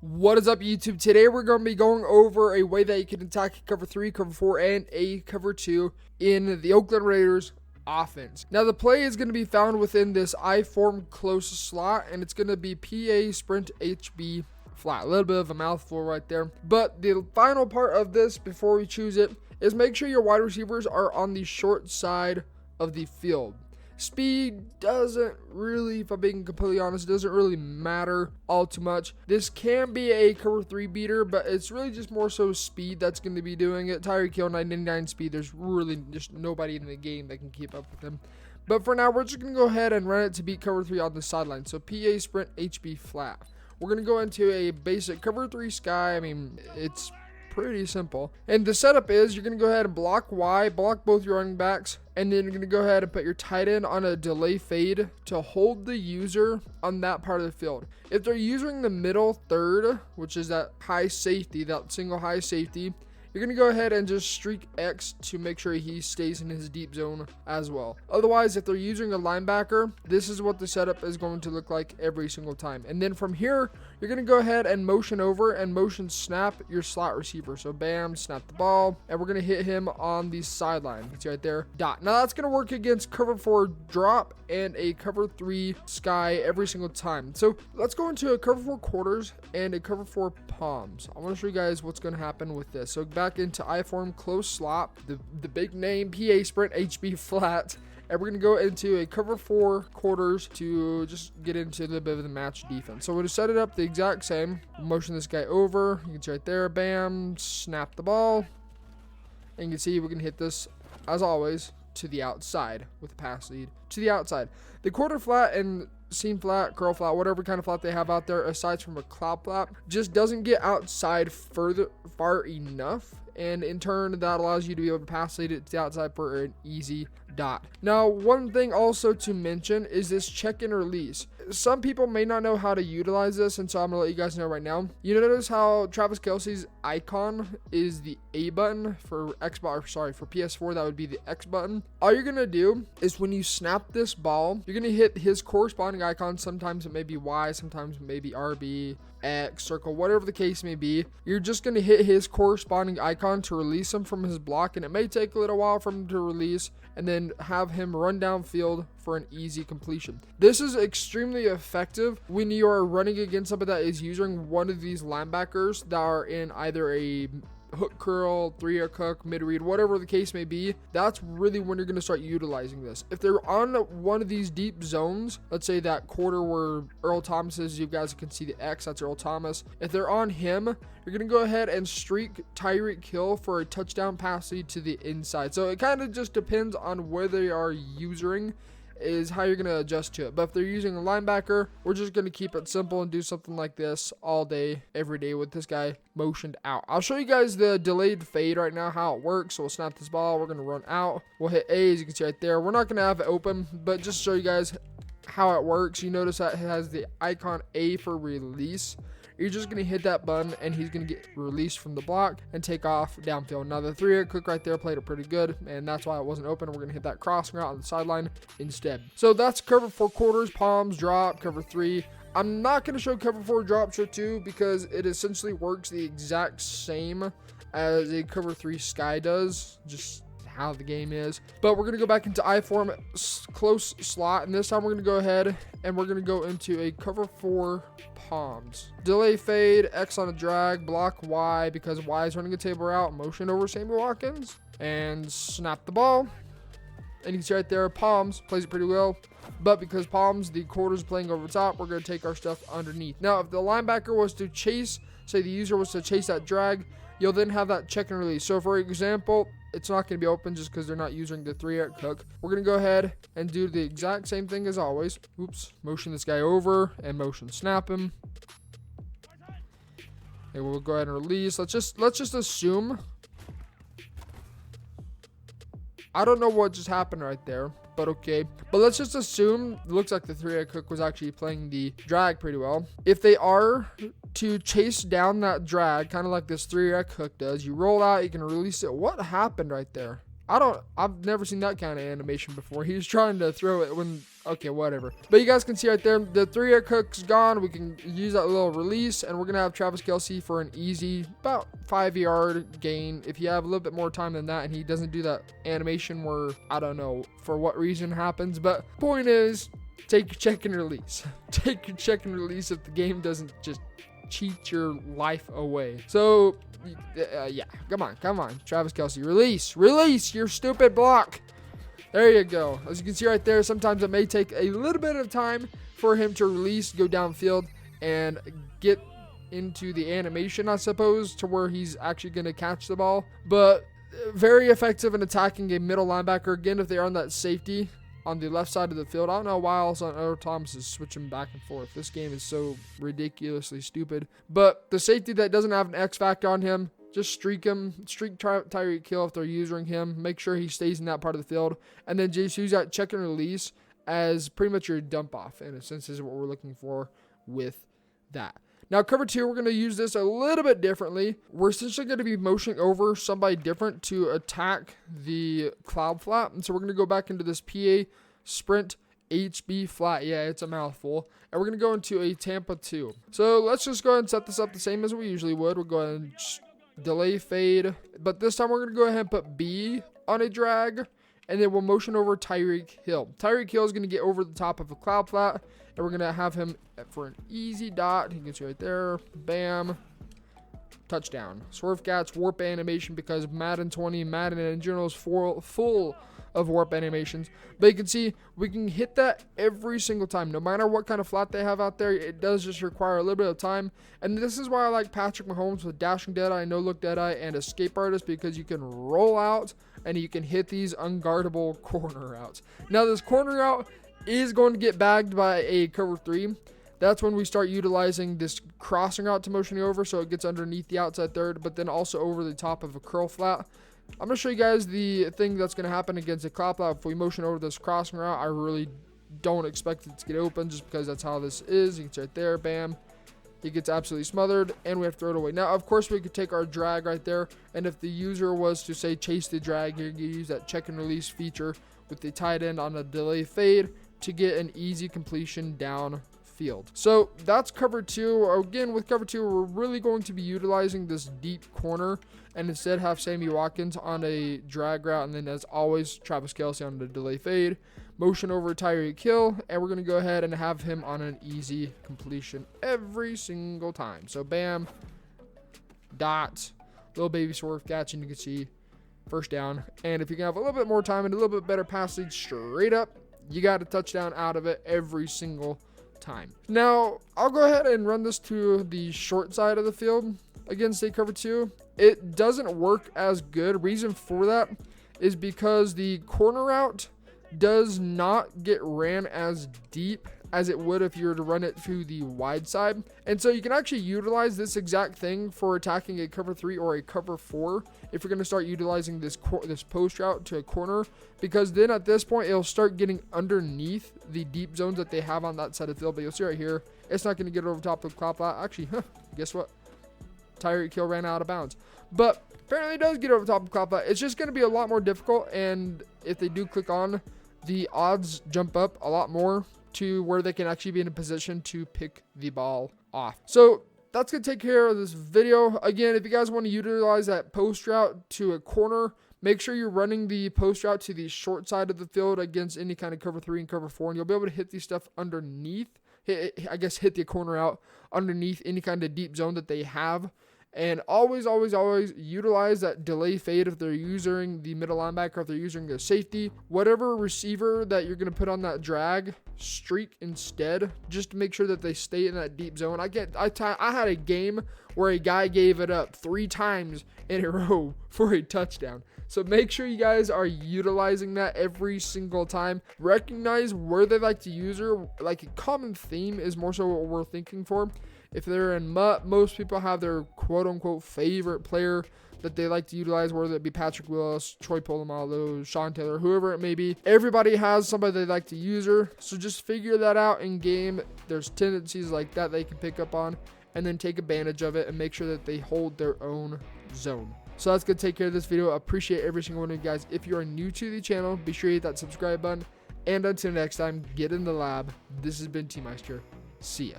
What is up, YouTube? Today we're going to be going over a way that you can attack cover 3, cover 4, and a cover 2 in the Oakland Raiders offense. Now, the play is going to be found within this I-form close slot, and it's going to be PA sprint HB flat. A little bit of a mouthful right there. But the final part of this, before we choose it, is make sure your wide receivers are on the short side of the field. Speed doesn't really, if I'm being completely honest, doesn't really matter all too much. This can be a cover 3 beater, but it's really just more so speed that's going to be doing it. Tyreek Hill, 99 speed. There's really just nobody in the game that can keep up with him. But for now, we're just going to go ahead and run it to beat cover 3 on the sideline. So PA sprint HB flat. We're going to go into a basic cover 3 sky. I mean, it's pretty simple. And the setup is you're going to go ahead and block Y, block both your running backs, and then you're going to go ahead and put your tight end on a delay fade to hold the user on that part of the field. If they're using the middle third, which is that high safety, that single high safety, you're going to go ahead and just streak X to make sure he stays in his deep zone as well. Otherwise, if they're using a linebacker, this is what the setup is going to look like every single time. And then from here, you're going to go ahead and motion over and motion snap your slot receiver. So bam, snap the ball, and we're going to hit him on the sideline. It's right there, dot. Now that's going to work against cover 4 drop and a cover 3 sky every single time. So let's go into a cover 4 quarters and a cover 4 palms. I want to show you guys what's going to happen with this. So back into I-form close slot, the big name PA sprint HB flat, and we're going to go into a cover 4 quarters to just get into a little bit of the match defense. So we're going to set it up the exact same. Motion this guy over. You can see right there, bam, snap the ball, and you can see we're going to hit this as always to the outside with the pass lead to the outside. The quarter flat and seam flat, curl flat, whatever kind of flat they have out there, aside from a cloud flat, just doesn't get outside far enough, and in turn that allows you to be able to pass lead it to the outside for an easy dot. Now, one thing also to mention is this check and release. Some people may not know how to utilize this, and so I'm gonna let you guys know right now. You notice how Travis Kelce's icon is the A button for Xbox, for PS4, that would be the X button. All you're gonna do is when you snap this ball, you're gonna hit his corresponding icon. Sometimes it may be Y, sometimes it may be RB, X, circle, whatever the case may be. You're just going to hit his corresponding icon to release him from his block, and it may take a little while for him to release, and then have him run downfield for an easy completion. This is extremely effective when you are running against somebody that is using one of these linebackers that are in either a hook curl, 3-yard hook, mid read, whatever the case may be. That's really when you're going to start utilizing this. If they're on one of these deep zones, let's say that quarter where Earl Thomas is, you guys can see the X, that's Earl Thomas. If they're on him, you're going to go ahead and streak Tyreek Hill for a touchdown pass lead to the inside. So it kind of just depends on where they are using is how you're going to adjust to it. But if they're using a linebacker, we're just going to keep it simple and do something like this all day, every day with this guy motioned out. I'll show you guys the delayed fade right now, how it works. So we'll snap this ball. We're going to run out. We'll hit A, as you can see right there. We're not going to have it open, but just to show you guys how it works. You notice that it has the icon A for release. You're just going to hit that button, and he's going to get released from the block and take off downfield. Now, the 3-yard hook right there played it pretty good, and that's why it wasn't open. We're going to hit that crossing route on the sideline instead. So that's cover 4 quarters, palms, drop, cover 3. I'm not going to show cover 4 drop show 2 because it essentially works the exact same as a cover 3 sky does, just how the game is. But we're going to go back into I-form close slot, and this time we're going to go ahead and we're going to go into a cover 4 palms. Delay fade, X on a drag, block Y because Y is running a table route, motion over Samuel Watkins, and snap the ball. And you can see right there, palms plays it pretty well. But because palms, the quarter's playing over top, we're going to take our stuff underneath. Now, if the linebacker was to chase, say the user was to chase that drag, you'll then have that check and release. So for example, it's not going to be open just because they're not using the 3-yard hook. We're going to go ahead and do the exact same thing as always. Oops. Motion this guy over and motion snap him. Okay, we'll go ahead and release. Let's just assume. I don't know what just happened right there, but okay. But let's just assume it looks like the 3-yard hook was actually playing the drag pretty well. If they are to chase down that drag, kind of like this 3-yard hook does, you roll out, you can release it. What happened right there? I've never seen that kind of animation before. He was trying to throw it when Okay, whatever. But you guys can see right there, the 3-hit cook's gone. We can use that little release, and we're going to have Travis Kelce for an easy, about 5-yard gain. If you have a little bit more time than that, and he doesn't do that animation where, I don't know for what reason happens. But point is, take your check and release. Take your check and release if the game doesn't just cheat your life away. So, yeah, come on. Travis Kelce, release your stupid block. There you go. As you can see right there, sometimes it may take a little bit of time for him to release, go downfield, and get into the animation, I suppose, to where he's actually going to catch the ball. But very effective in attacking a middle linebacker. Again, if they're on that safety on the left side of the field. I don't know why else on Earl Thomas is switching back and forth. This game is so ridiculously stupid. But the safety that doesn't have an X factor on him, just streak Tyreek Hill if they're using him. Make sure he stays in that part of the field. And then just use that check and release as pretty much your dump off, in a sense, is what we're looking for with that. Now, cover 2, we're going to use this a little bit differently. We're essentially going to be motioning over somebody different to attack the cloud flat. And so we're going to go back into this PA sprint HB flat. Yeah, it's a mouthful. And we're going to go into a Tampa 2. So let's just go ahead and set this up the same as we usually would. We'll go ahead and delay fade. But this time we're going to go ahead and put B on a drag. And then we'll motion over Tyreek Hill. Tyreek Hill is going to get over the top of a cloud flat. And we're going to have him for an easy dot. You can see right there. Bam. Touchdown. Swerve Cats, warp animation, because Madden 20, Madden in general is full of warp animations. But you can see we can hit that every single time. No matter what kind of flat they have out there, it does just require a little bit of time. And this is why I like Patrick Mahomes with Dashing Deadeye, No Look Deadeye, and Escape Artist, because you can roll out and you can hit these unguardable corner routes. Now, this corner route is going to get bagged by a cover 3. That's when we start utilizing this crossing route to motion you over, so it gets underneath the outside third, but then also over the top of a curl flat. I'm going to show you guys the thing that's going to happen against a cloud flat if we motion over this crossing route. I really don't expect it to get open just because that's how this is. You can see right there, bam. It gets absolutely smothered, and we have to throw it away. Now, of course, we could take our drag right there, and if the user was to, say, chase the drag, you can use that check and release feature with the tight end on a delay fade to get an easy completion downfield. So that's cover 2. Again, with cover 2, we're really going to be utilizing this deep corner and instead have Sammy Watkins on a drag route, and then as always, Travis Kelce on the delay fade. Motion over Tyreek Hill, and we're going to go ahead and have him on an easy completion every single time. So bam, dot, little baby swerve catch, and you can see first down. And if you can have a little bit more time and a little bit better passage straight up, you got a touchdown out of it every single time. Now, I'll go ahead and run this to the short side of the field against a cover 2. It doesn't work as good. Reason for that is because the corner route does not get ran as deep as it would if you were to run it to the wide side. And so you can actually utilize this exact thing for attacking a cover 3 or a cover 4 if you're going to start utilizing this post route to a corner, because then at this point it'll start getting underneath the deep zones that they have on that side of the field. But you'll see right here, it's not going to get over top of the cloud flat. Actually, guess what? Tyreek Hill ran out of bounds. But apparently it does get over top of the cloud flat. It's just going to be a lot more difficult, and if they do click on, the odds jump up a lot more to where they can actually be in a position to pick the ball off. So that's going to take care of this video. Again, if you guys want to utilize that post route to a corner, make sure you're running the post route to the short side of the field against any kind of cover 3 and cover 4, and you'll be able to hit these stuff underneath. Hit the corner out underneath any kind of deep zone that they have. And always utilize that delay fade if they're using the middle linebacker, if they're using the safety. Whatever receiver that you're going to put on that drag, streak instead, just to make sure that they stay in that deep zone. I had a game where a guy gave it up 3 times in a row for a touchdown. So make sure you guys are utilizing that every single time. Recognize where they like to use her. Like a common theme is more so what we're thinking for. If they're in MUT, most people have their quote-unquote favorite player that they like to utilize, whether it be Patrick Willis, Troy Polamalu, Sean Taylor, whoever it may be. Everybody has somebody they like to use her, so just figure that out in game. There's tendencies like that they can pick up on, and then take advantage of it and make sure that they hold their own zone. So that's going to take care of this video. I appreciate every single one of you guys. If you are new to the channel, be sure to hit that subscribe button And until next time, get in the lab. This has been T-Meister. See ya.